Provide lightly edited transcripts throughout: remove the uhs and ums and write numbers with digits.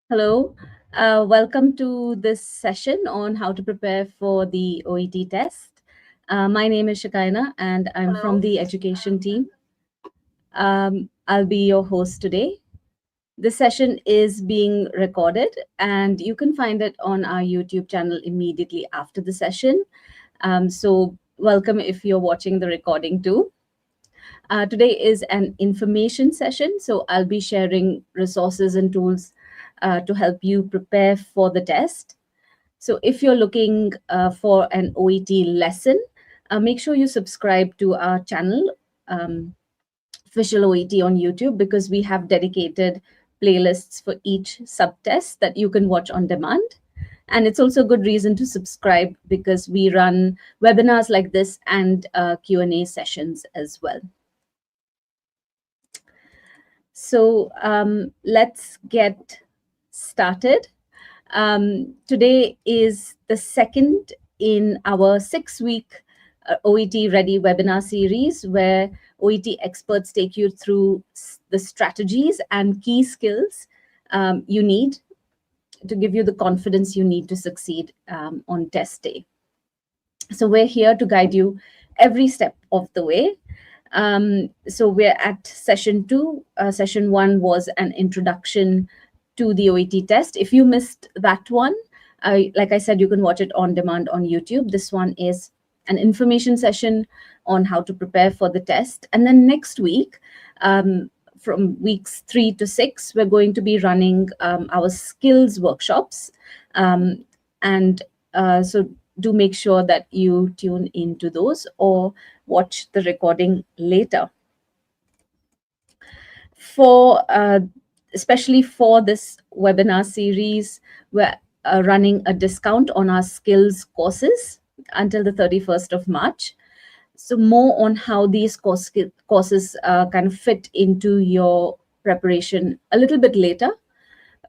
Hello, welcome to this session on how to prepare for the OET test. My name is Shakaina and I'm from the education team. I'll be your host today. This session is being recorded and you can find it on our YouTube channel immediately after the session. So, welcome if you're watching the recording too. Today is an information session, so I'll be sharing resources and tools to help you prepare for the test. So if you're looking for an OET lesson, make sure you subscribe to our channel, Official OET on YouTube, because we have dedicated playlists for each subtest that you can watch on demand. And it's also a good reason to subscribe because we run webinars like this and Q&A sessions as well. So let's get started. Today is the second in our 6-week OET Ready webinar series, where OET experts take you through the strategies and key skills you need to give you the confidence you need to succeed on test day. So we're here to guide you every step of the way. So we're at session 2. Session 1 was an introduction to the OET test. If you missed that one, like I said, you can watch it on demand on YouTube. This one is an information session on how to prepare for the test. And then next week, from weeks 3 to 6, we're going to be running our skills workshops. So do make sure that you tune into those or watch the recording later. Especially for this webinar series, we're running a discount on our skills courses until the 31st of March. So more on how these courses kind of fit into your preparation a little bit later.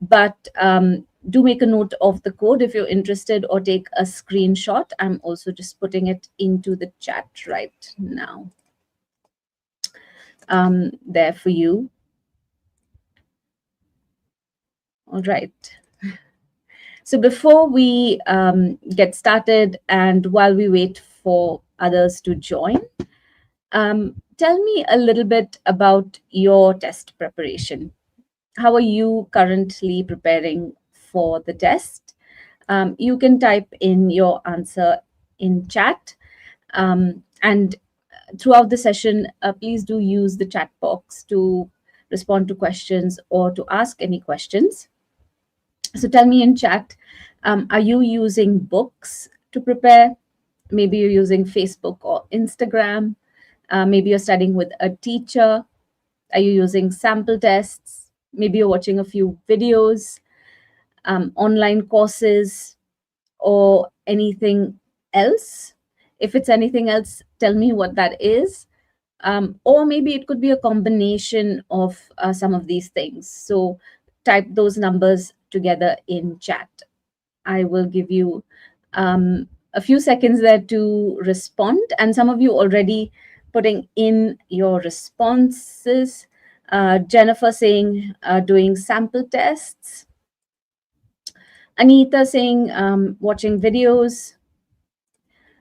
But do make a note of the code if you're interested or take a screenshot. I'm also just putting it into the chat right now. There for you. All right. So before we get started and while we wait for others to join, tell me a little bit about your test preparation. How are you currently preparing for the test? You can type in your answer in chat. And throughout the session, please do use the chat box to respond to questions or to ask any questions. So tell me in chat, are you using books to prepare? Maybe you're using Facebook or Instagram. Maybe you're studying with a teacher. Are you using sample tests? Maybe you're watching a few videos, online courses, or anything else. If it's anything else, tell me what that is. Or maybe it could be a combination of some of these things. So type those numbers together in chat. I will give you a few seconds there to respond. And some of you already putting in your responses. Jennifer saying doing sample tests. Anita saying watching videos.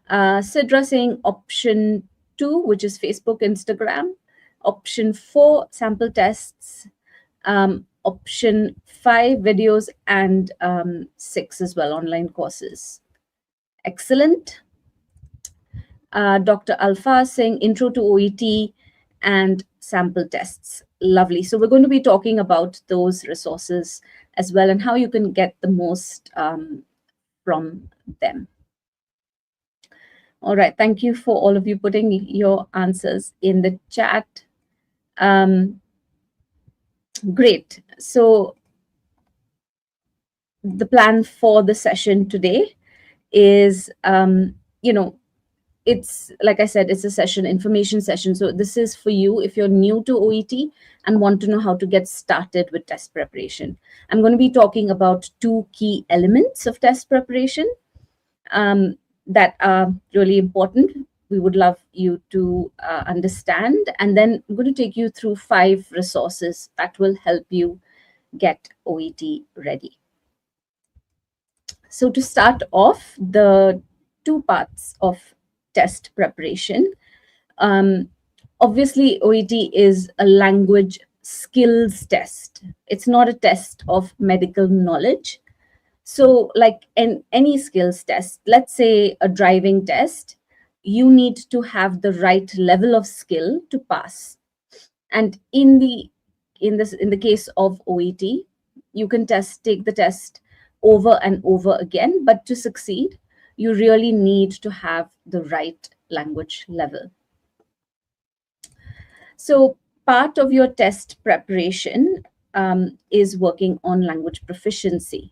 Sidra saying option 2, which is Facebook, Instagram. Option 4, sample tests. Option 5, videos, and 6 as well, online courses. Excellent. Dr. Alfa saying intro to OET and sample tests. Lovely. So we're going to be talking about those resources as well and how you can get the most from them. All right. Thank you for all of you putting your answers in the chat. Great. So the plan for the session today is, it's like I said, it's a session, information session. So this is for you if you're new to OET and want to know how to get started with test preparation. I'm going to be talking about 2 key elements of test preparation that are really important. We would love you to understand. And then I'm going to take you through 5 resources that will help you get OET ready. So to start off, the two parts of test preparation. Um, Obviously, OET is a language skills test. It's not a test of medical knowledge. So, like in any skills test, let's say a driving test, you need to have the right level of skill to pass. And in the case of OET, you can take the test over and over again, but to succeed, you really need to have the right language level. So, part of your test preparation is working on language proficiency.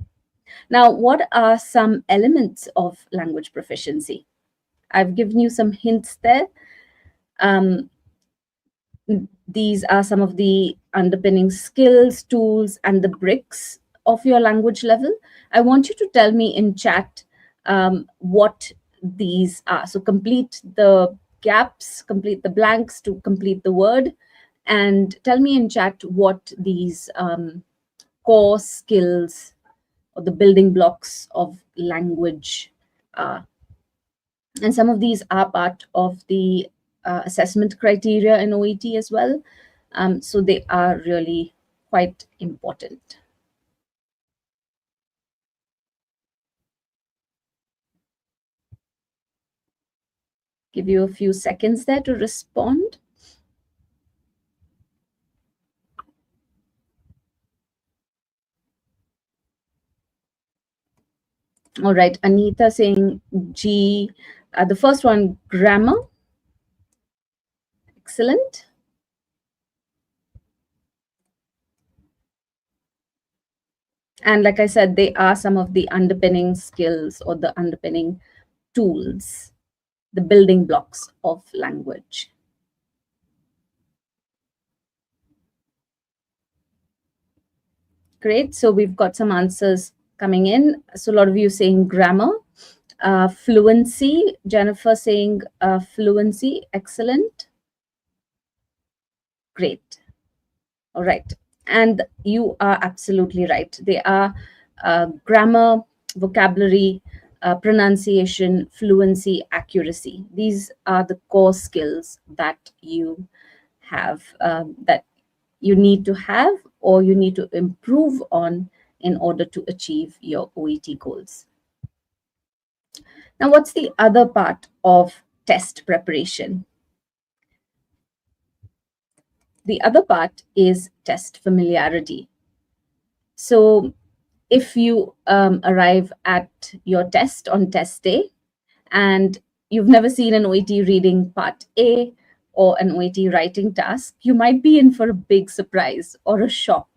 Now, what are some elements of language proficiency? I've given you some hints there. Um, these are some of the underpinning skills, tools, and the bricks of your language level. I want you to tell me in chat what these are. So complete the gaps, complete the blanks to complete the word, and tell me in chat what these core skills or the building blocks of language are. And some of these are part of the assessment criteria in OET as well. So they are really quite important. Give you a few seconds there to respond. All right, Anita saying G. The first one, grammar. Excellent. And like I said, they are some of the underpinning skills or the underpinning tools, the building blocks of language. Great. So we've got some answers coming in. So a lot of you saying grammar, fluency. Jennifer saying fluency. Excellent. Great. All right. And you are absolutely right. They are grammar, vocabulary, pronunciation, fluency, accuracy. These are the core skills that you have, that you need to have or you need to improve on in order to achieve your OET goals. Now, what's the other part of test preparation? The other part is test familiarity. So, if you arrive at your test on test day and you've never seen an OET reading part A or an OET writing task, you might be in for a big surprise or a shock.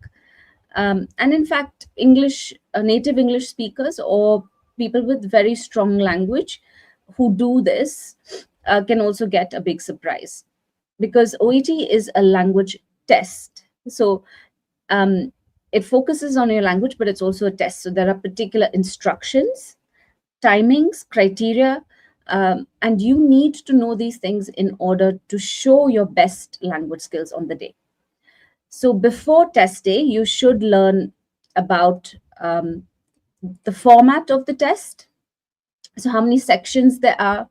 And in fact, native English speakers or people with very strong language who do this can also get a big surprise because OET is a language test. So it focuses on your language, but it's also a test. So there are particular instructions, timings, criteria, and you need to know these things in order to show your best language skills on the day. So before test day, you should learn about the format of the test. So how many sections there are,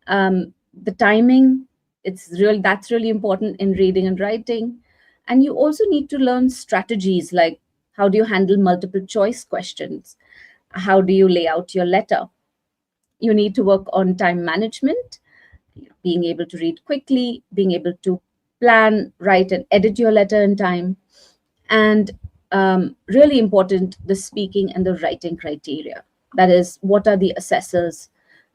the timing. That's really important in reading and writing. And you also need to learn strategies like how do you handle multiple choice questions? How do you lay out your letter? You need to work on time management, being able to read quickly, being able to plan, write, and edit your letter in time. And really important, the speaking and the writing criteria. That is, what are the assessors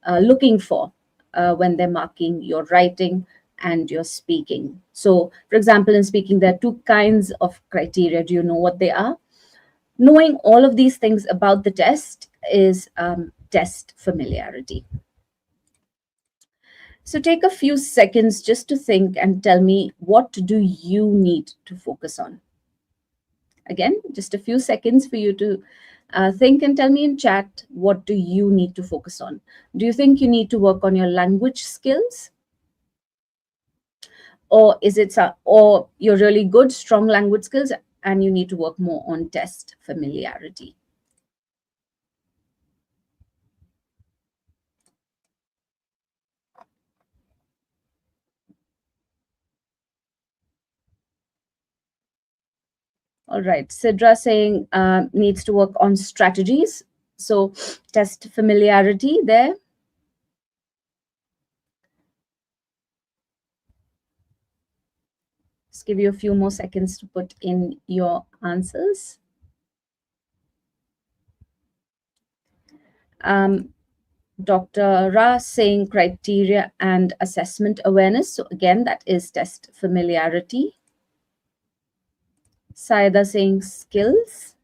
looking for when they're marking your writing and your speaking? So, for example, in speaking, there are two kinds of criteria. Do you know what they are? Knowing all of these things about the test is test familiarity. So take a few seconds just to think and tell me, what do you need to focus on? Again, just a few seconds for you to think and tell me in chat, what do you need to focus on? Do you think you need to work on your language skills? Or is it or you're really good, strong language skills, and you need to work more on test familiarity. All right, Sidra saying needs to work on strategies. So test familiarity there. Just give you a few more seconds to put in your answers. Dr. Ra saying criteria and assessment awareness. So again, that is test familiarity. Saida saying skills.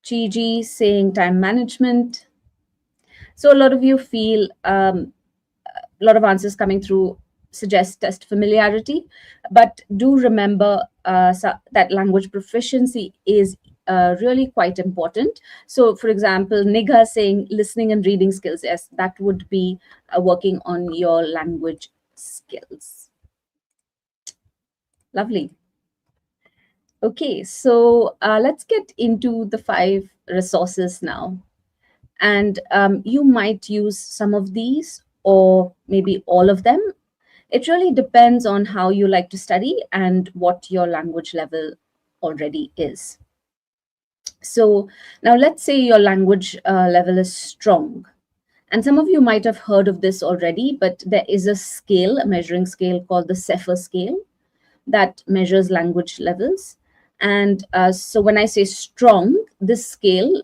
Gigi saying time management. So a lot of you feel a lot of answers coming through suggest test familiarity, but do remember that language proficiency is really quite important. So, for example, Nigha saying listening and reading skills, yes, that would be working on your language skills. Lovely. Okay, so let's get into the 5 resources now. And you might use some of these or maybe all of them. It really depends on how you like to study and what your language level already is. So now let's say your language level is strong. And some of you might have heard of this already, but there is a scale, a measuring scale called the Cepher scale that measures language levels. And so when I say strong, on this scale,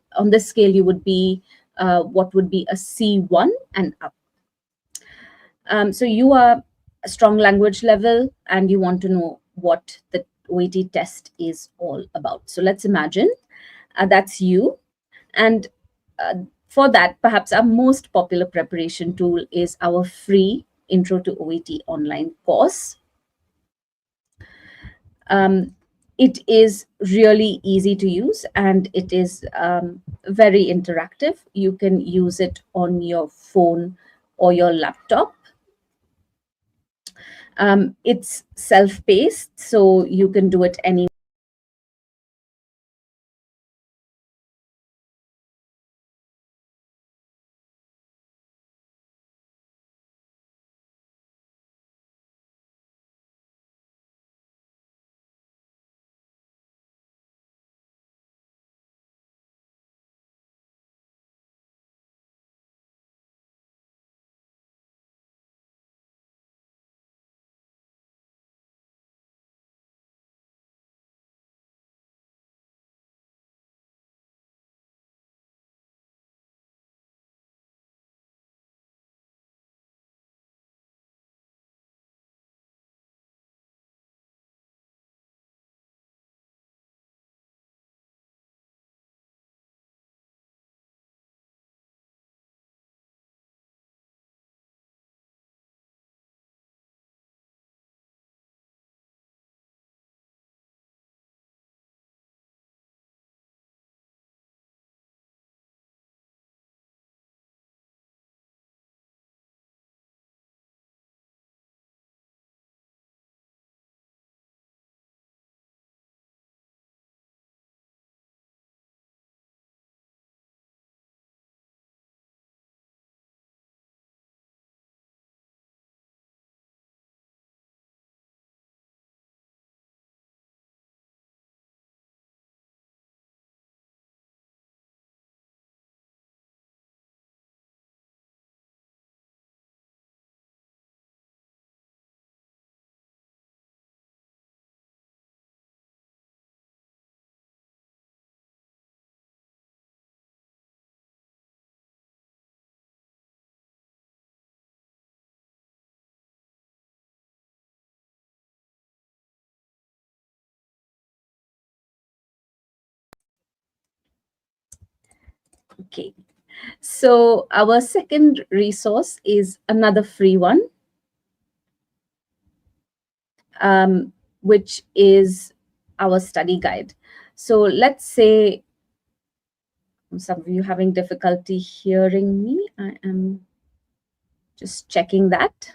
you would be what would be a C1 and up. So you are a strong language level and you want to know what the OET test is all about. So let's imagine that's you. And for that, perhaps our most popular preparation tool is our free Intro to OET online course. It is really easy to use and it is very interactive. You can use it on your phone or your laptop. It's self-paced, so you can do it any. Okay, so our second resource is another free one, which is our study guide. So let's say some of you having difficulty hearing me. I am just checking that.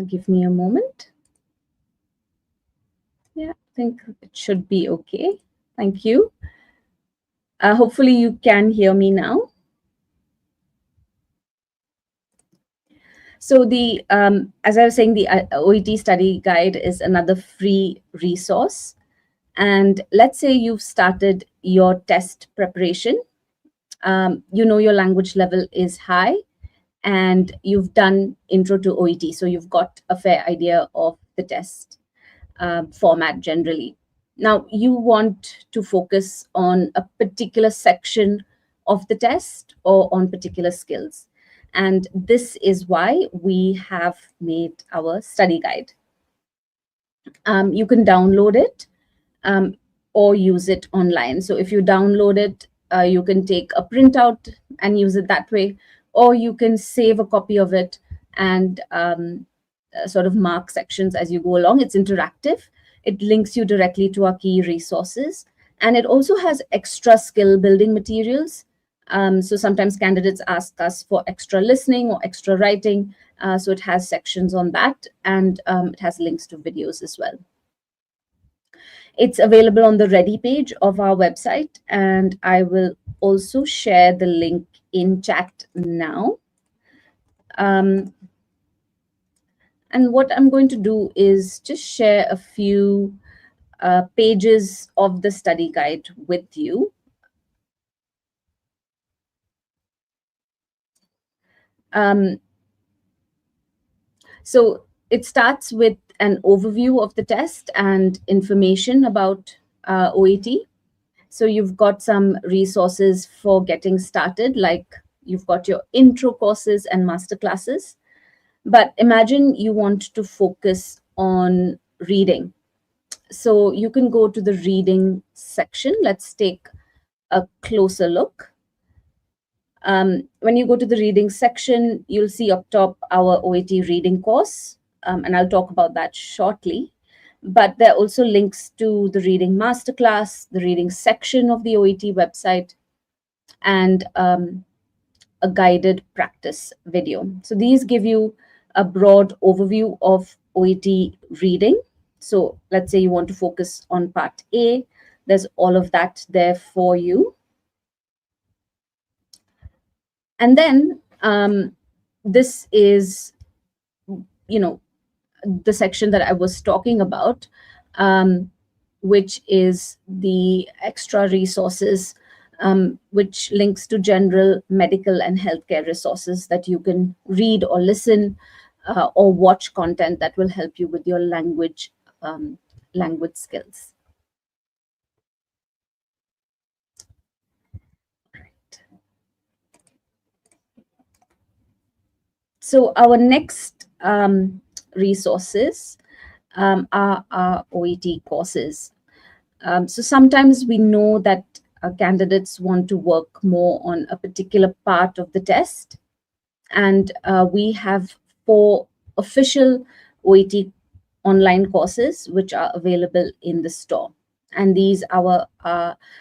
Give me a moment. Yeah, I think it should be okay. Thank you. Hopefully you can hear me now. So as I was saying, the OET study guide is another free resource. And let's say you've started your test preparation. You know your language level is high, and you've done intro to OET, so you've got a fair idea of the test format generally. Now, you want to focus on a particular section of the test or on particular skills. And this is why we have made our study guide. You can download it um, or use it online. So if you download it, you can take a printout and use it that way, or you can save a copy of it and sort of mark sections as you go along. It's interactive. It links you directly to our key resources, and it also has extra skill building materials. So sometimes candidates ask us for extra listening or extra writing. So it has sections on that, and it has links to videos as well. It's available on the Ready page of our website, and I will also share the link in chat now. And what I'm going to do is just share a few pages of the study guide with you. So it starts with an overview of the test and information about OET. So you've got some resources for getting started, like you've got your intro courses and master classes. But imagine you want to focus on reading. So you can go to the reading section. Let's take a closer look. When you go to the reading section, you'll see up top our OET reading course, and I'll talk about that shortly. But there are also links to the reading masterclass, the reading section of the OET website, and a guided practice video. So these give you a broad overview of OET reading. So let's say you want to focus on part A, there's all of that there for you. And then this is, the section that I was talking about, which is the extra resources, which links to general medical and healthcare resources that you can read or listen or watch content that will help you with your language skills. So our next resources are our OET courses. So sometimes we know that candidates want to work more on a particular part of the test, and we have 4 official OET online courses which are available in the store. And these are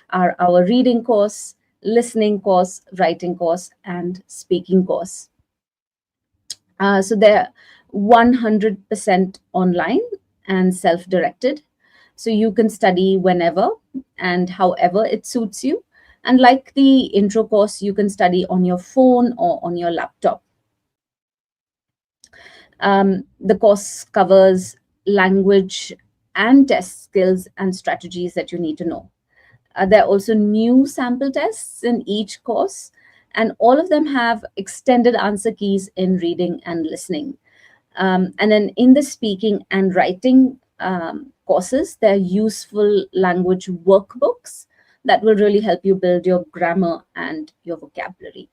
our reading course, listening course, writing course, and speaking course. So they're 100% online and self-directed. So you can study whenever and however it suits you. And like the intro course, you can study on your phone or on your laptop. The course covers language and test skills and strategies that you need to know. There are also new sample tests in each course, and all of them have extended answer keys in reading and listening. And then in the speaking and writing courses, there are useful language workbooks that will really help you build your grammar and your vocabulary.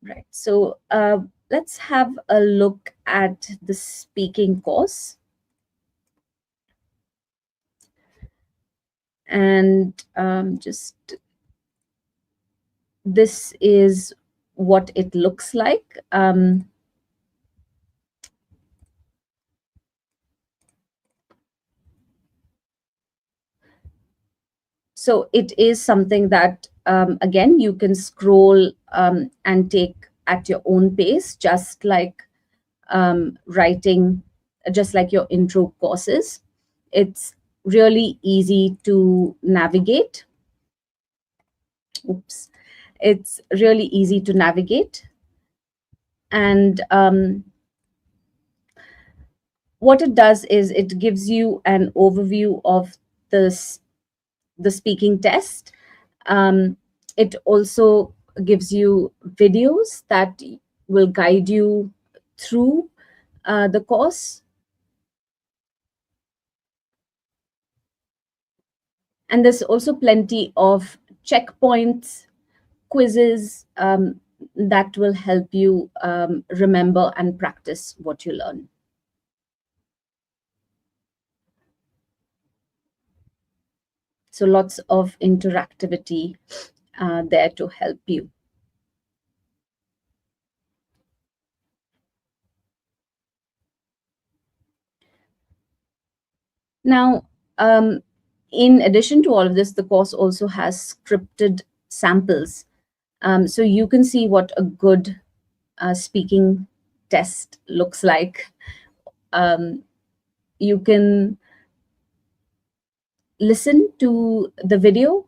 Right. So let's have a look at the speaking course. And just this is what it looks like. So it is something that, again, you can scroll and take at your own pace, just like writing, just like your intro courses. It's really easy to navigate. Oops. It's really easy to navigate. And what it does is it gives you an overview of the speaking test. It also gives you videos that will guide you through the course. And there's also plenty of checkpoints, quizzes that will help you remember and practice what you learn. So lots of interactivity there to help you. Now, in addition to all of this, the course also has scripted samples. So you can see what a good speaking test looks like. You can listen to the video,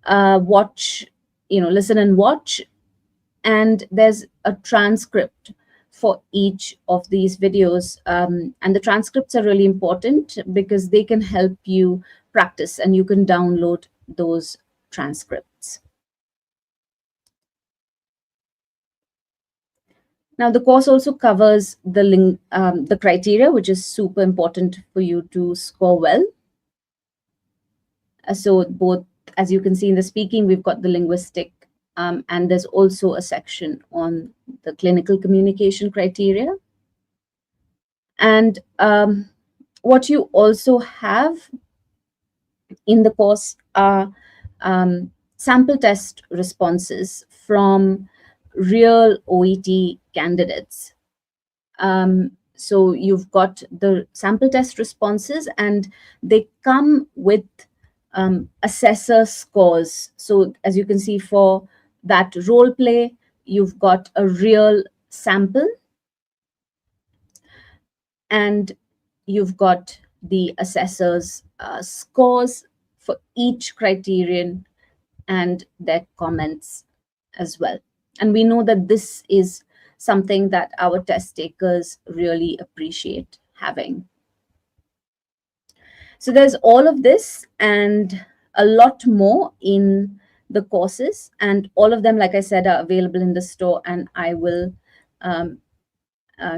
watch, listen and watch, and there's a transcript for each of these videos. And the transcripts are really important because they can help you practice, and you can download those transcripts. Now, the course also covers the criteria, which is super important for you to score well. So both, as you can see in the speaking, we've got the linguistic, and there's also a section on the clinical communication criteria. And what you also have in the course are sample test responses from real OET candidates. So you've got the sample test responses, and they come with assessor scores. So as you can see, for that role play, you've got a real sample, and you've got the assessor's scores for each criterion and their comments as well. And we know that this is something that our test takers really appreciate having. So there's all of this and a lot more in the courses, and all of them, like I said, are available in the store, and I will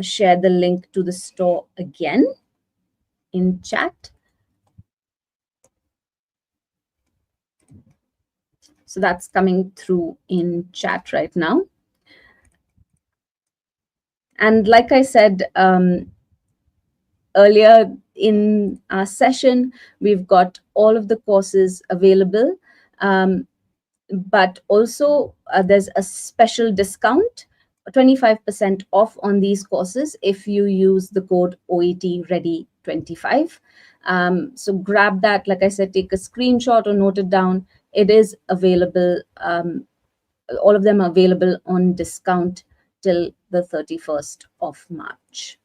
share the link to the store again in chat. So that's coming through in chat right now. And like I said earlier in our session, we've got all of the courses available, but also there's a special discount, 25% off on these courses if you use the code OET Ready 25. So grab that, like I said, take a screenshot or note it down. It is available. All of them are available on discount till the 31st of March.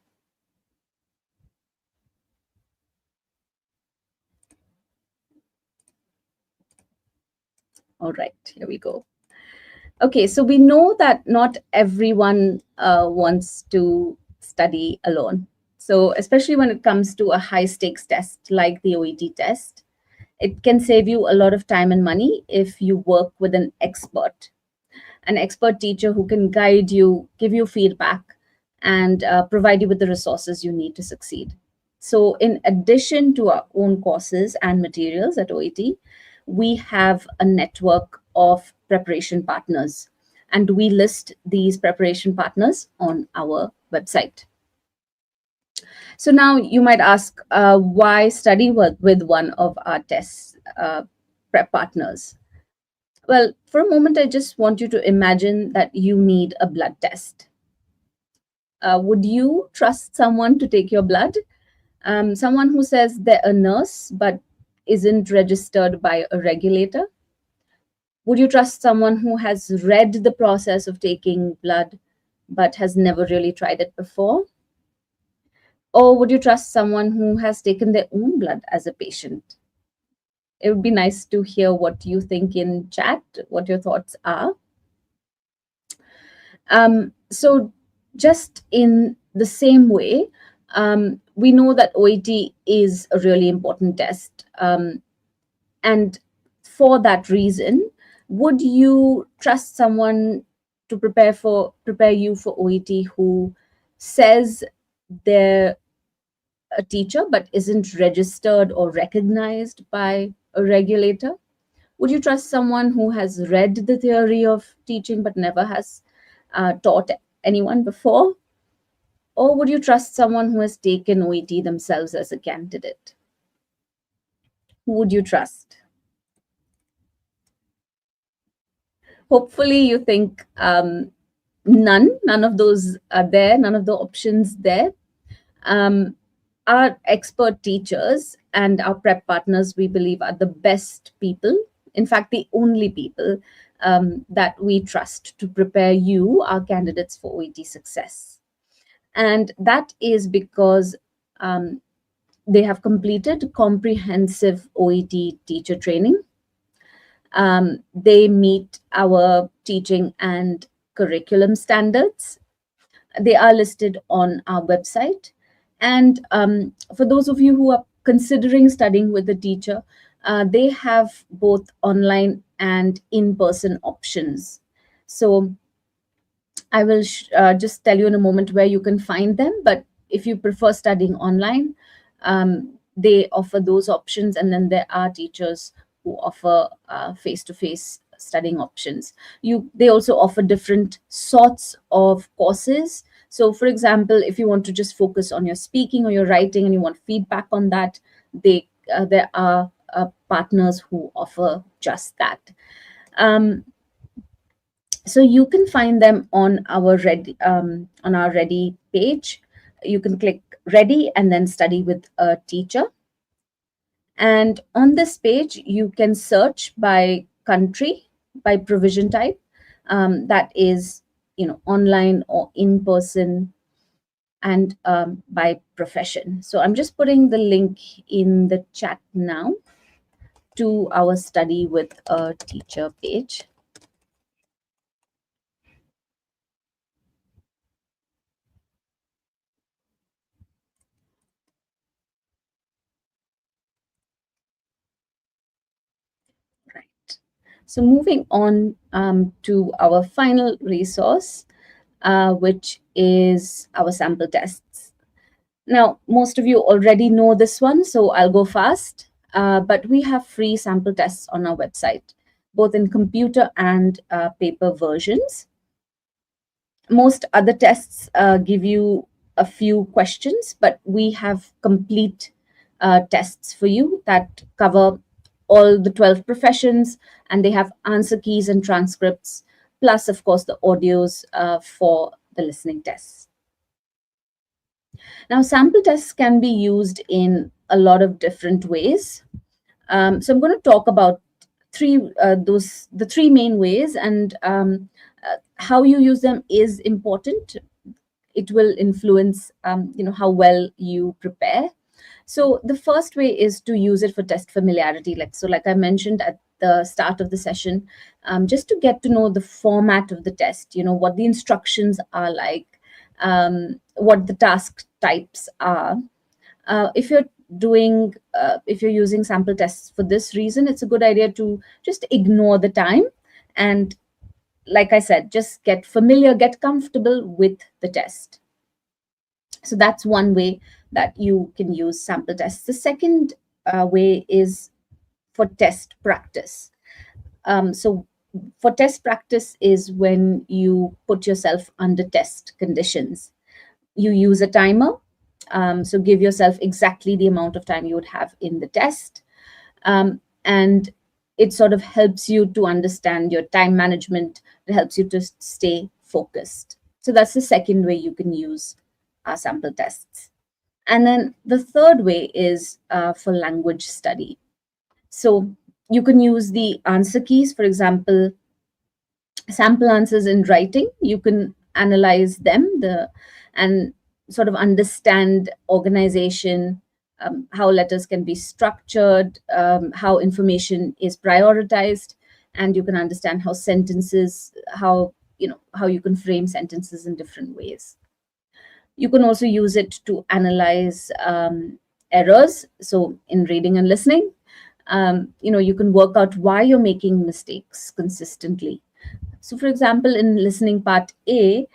All right, here we go. Okay, so we know that not everyone wants to study alone. So especially when it comes to a high stakes test like the OET test, it can save you a lot of time and money if you work with an expert teacher who can guide you, give you feedback, and provide you with the resources you need to succeed. So in addition to our own courses and materials at OET, we have a network of preparation partners, and we list these preparation partners on our website. So now you might ask, why study with one of our test prep partners? Well, for a moment, I just want you to imagine that you need a blood test. Would you trust someone to take your blood? Someone who says they're a nurse but isn't registered by a regulator? Would you trust someone who has read the process of taking blood but has never really tried it before? Or would you trust someone who has taken their own blood as a patient? It would be nice to hear what you think in chat, what your thoughts are. So, just in the same way, we know that OET is a really important test. And for that reason, would you trust someone to prepare you for OET who says they're a teacher but isn't registered or recognized by a regulator? Would you trust someone who has read the theory of teaching but never has taught anyone before? Or would you trust someone who has taken OET themselves as a candidate? Who would you trust? Hopefully, you think none of those are there, none of the options there. Um, our expert teachers and our prep partners, we believe, are the best people, in fact, the only people that we trust to prepare you, our candidates, for OET success. And that is because they have completed comprehensive OET teacher training. They meet our teaching and curriculum standards. They are listed on our website. And for those of you who are considering studying with a teacher, they have both online and in person options. So I will just tell you in a moment where you can find them. But if you prefer studying online, they offer those options. And then there are teachers who offer face to face studying options. They also offer different sorts of courses. So, for example, if you want to just focus on your speaking or your writing and you want feedback on that, there are partners who offer just that. Um, so you can find them on our ready page. You can click ready and then study with a teacher, and on this page you can search by country, by provision type, that is, online or in person, and by profession. So I'm just putting the link in the chat now to our study with a teacher page. Right. So moving on to our final resource, which is our sample tests. Now, most of you already know this one, so I'll go fast. But we have free sample tests on our website, both in computer and paper versions. Most other tests give you a few questions, but we have complete tests for you that cover all the 12 professions, and they have answer keys and transcripts, plus, of course, the audios for the listening tests. Now, sample tests can be used in a lot of different ways. So I'm going to talk about the three main ways, and how you use them is important. It will influence how well you prepare. So the first way is to use it for test familiarity, like I mentioned at the start of the session, just to get to know the format of the test, what the instructions are like, what the task types are. If you're using sample tests for this reason, it's a good idea to just ignore the time and, like I said, just get familiar, get comfortable with the test. So that's one way that you can use sample tests. The second way is for test practice. So for test practice is when you put yourself under test conditions. You use a timer. So give yourself exactly the amount of time you would have in the test. And it sort of helps you to understand your time management. It helps you to stay focused. So that's the second way you can use our sample tests. And then the third way is for language study. So you can use the answer keys, for example, sample answers in writing. You can analyze them and sort of understand organization, how letters can be structured, how information is prioritized, and you can understand how sentences, how you can frame sentences in different ways. You can also use it to analyze errors. So in reading and listening, you can work out why you're making mistakes consistently. So, for example, in listening part A,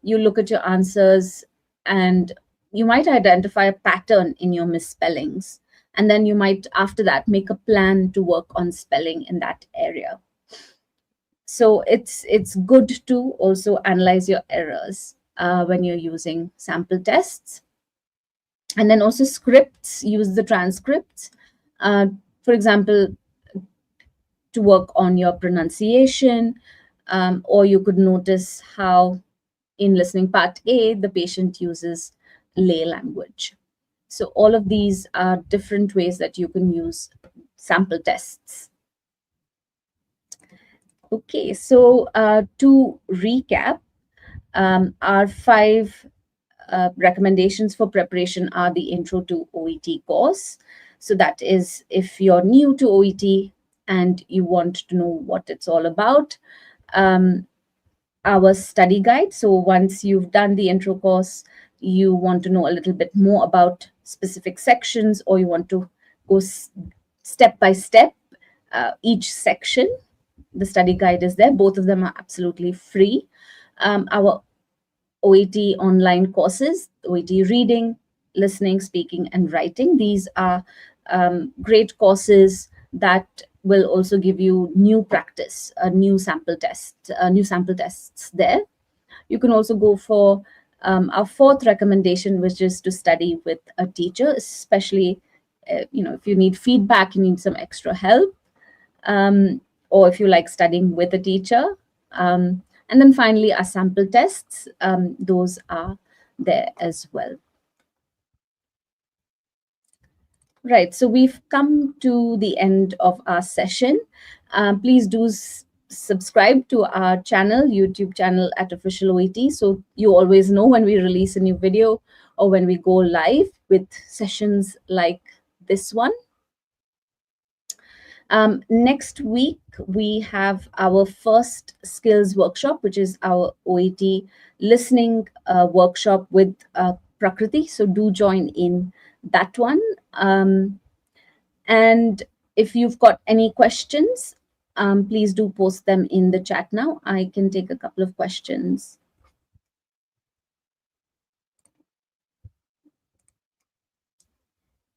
you look at your answers and you might identify a pattern in your misspellings. And then you might, after that, make a plan to work on spelling in that area. So it's good to also analyze your errors when you're using sample tests. And then also scripts, use the transcripts. For example, to work on your pronunciation, or you could notice how in listening part A, the patient uses lay language. So all of these are different ways that you can use sample tests. Okay, so to recap, our 5 recommendations for preparation are the Intro to OET course. So that is if you're new to OET and you want to know what it's all about. Our study guide. So once you've done the intro course, you want to know a little bit more about specific sections, or you want to go step by step each section, the study guide is there. Both of them are absolutely free. Our OET online courses, OET reading, listening, speaking, and writing. These are great courses that will also give you new practice, new sample tests there. You can also go for our 4th recommendation, which is to study with a teacher, especially if you need feedback, you need some extra help, or if you like studying with a teacher. And then finally, our sample tests, those are there as well. Right, so we've come to the end of our session. Please do subscribe to our channel, YouTube channel at Official OET, so you always know when we release a new video or when we go live with sessions like this one. Next week, we have our first skills workshop, which is our OET listening workshop with Prakriti. So do join in that one. And if you've got any questions, please do post them in the chat now. I can take a couple of questions.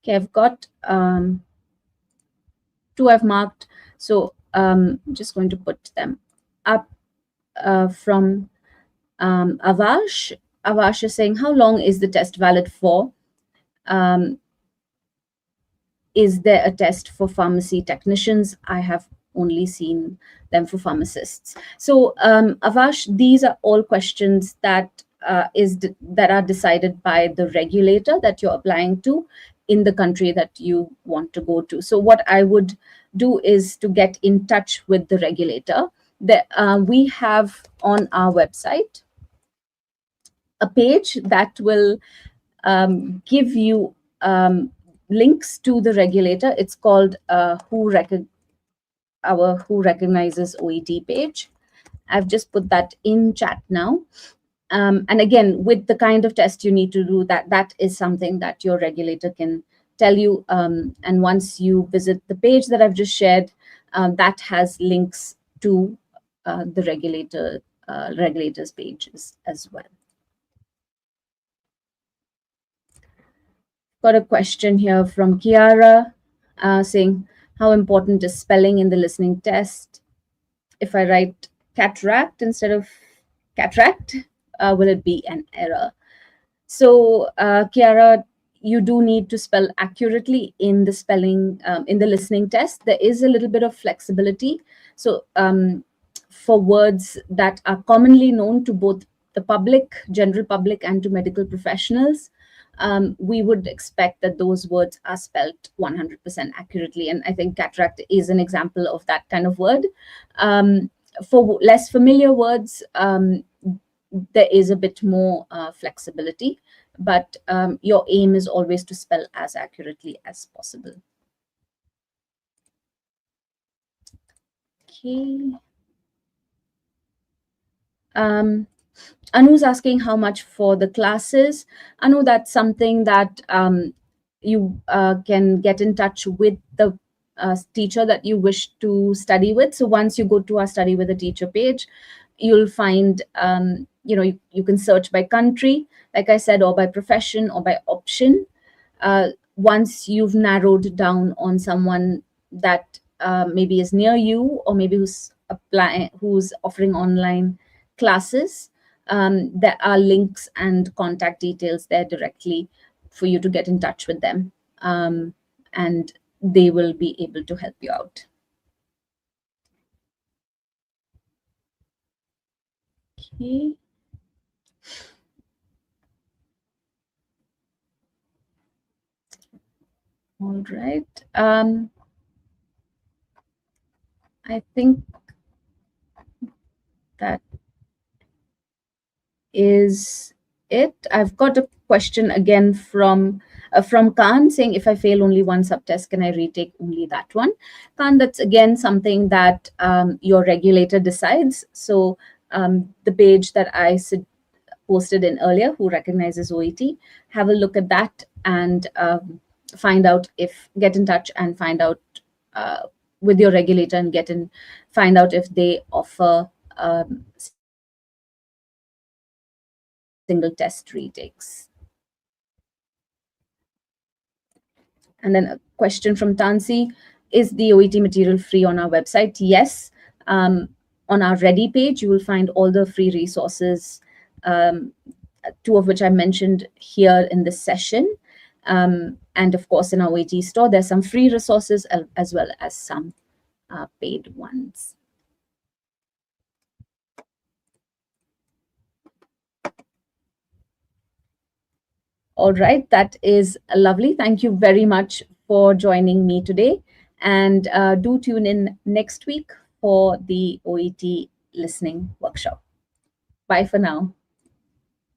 Okay, I've got 2 I've marked. So I'm just going to put them up from Avash. Avash is saying, how long is the test valid for? Is there a test for pharmacy technicians? I have only seen them for pharmacists. So Avash, these are all questions that are decided by the regulator that you're applying to in the country that you want to go to. So what I would do is to get in touch with the regulator. We have on our website a page that will give you links to the regulator. It's called Who Recognizes OET page. I've just put that in chat now. And again, with the kind of test you need to do, that is something that your regulator can tell you. And once you visit the page that I've just shared, that has links to the regulators pages as well. Got a question here from Kiara saying, how important is spelling in the listening test? If I write cataract instead of cataract, will it be an error? So Kiara, you do need to spell accurately in the spelling, in the listening test. There is a little bit of flexibility. So for words that are commonly known to both the public, general public, and to medical professionals, we would expect that those words are spelled 100% accurately. And I think cataract is an example of that kind of word. For less familiar words, there is a bit more flexibility, but your aim is always to spell as accurately as possible. Okay. Um, Anu's asking how much for the classes. Anu, that's something that you can get in touch with the teacher that you wish to study with. So once you go to our study with a teacher page, you'll find, you can search by country, like I said, or by profession or by option. Once you've narrowed down on someone that maybe is near you, or maybe who's offering online classes, there are links and contact details there directly for you to get in touch with them, and they will be able to help you out. Okay. All right. I think that is it. I've got a question again from Khan saying, if I fail only one subtest, can I retake only that one? Khan, that's again something that your regulator decides. So the page that I posted in earlier, who recognizes OET, have a look at that and get in touch and find out with your regulator and find out if they offer single test retakes. And then a question from Tansi, is the OET material free on our website? Yes. On our Ready page, you will find all the free resources, two of which I mentioned here in this session. And of course, in our OET store, there's some free resources as well as some paid ones. All right, that is lovely. Thank you very much for joining me today. And do tune in next week for the OET listening workshop. Bye for now.